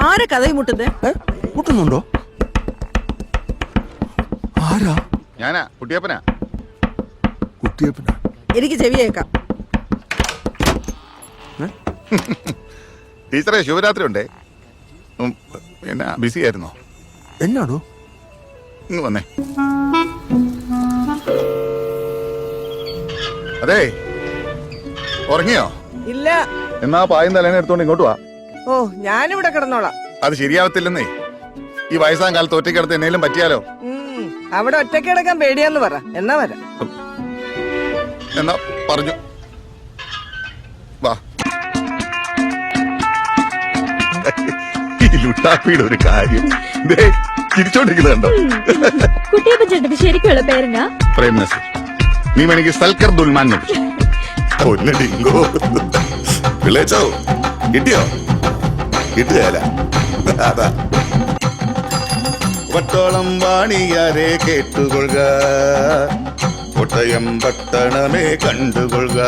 ആരെ കഥയും മുട്ടുന്നേ? മുട്ടുന്നുണ്ടോ? ആരാ? ഞാനാ, കുട്ടിയപ്പനാ. കുട്ടിയപ്പനാ? എനിക്ക് ചെവി കേൾക്കാം. ടീച്ചറെ, ശിവരാത്രി ഉണ്ടേ. എന്നാ ബിസി ആയിരുന്നോ? എന്നാണോ? ഇങ്ങ് വന്നേ. അതെ, ഉറങ്ങിയോ? ഇല്ല. എന്നാ പായും തലേനെ എടുത്തോണ്ട് ഇങ്ങോട്ട് വാ. ഓ, ഞാനിവിടെ കിടന്നോളാം. അത് ശരിയാവത്തില്ലെന്നേ. ഈ വയസ്സാം കാലത്ത് ഒറ്റയ്ക്കിടത്ത് എന്നേലും പറ്റിയാലോ? അവിടെ ഒറ്റയ്ക്ക് കിടക്കാൻ പേടിയാന്ന് പറ. എന്നാ വരാം. എന്നാ പറഞ്ഞു. വാ. ഈ ലുട്ടാപ്പിയുടെ ഒരു കാര്യം ചിരിച്ചോണ്ടിരിക്കുന്നത് കണ്ടോ? കുട്ടിയപ്പൻ ചേട്ടന്റെ ശരിക്കുള്ള പേരെന്നാ? പ്രേം നസീർ. നീ എനിക്ക് സൽക്കർ ദുൽമാൻ ഡിങ്കോ വിളിച്ചോ? കിട്ടിയോ? കിട്ടുകയല്ല. അതാ വട്ടോളം വാണിയാരെ കേട്ടുകൊള്ളുക, കോട്ടയം പട്ടണമേ കണ്ടുകൊള്ളുക.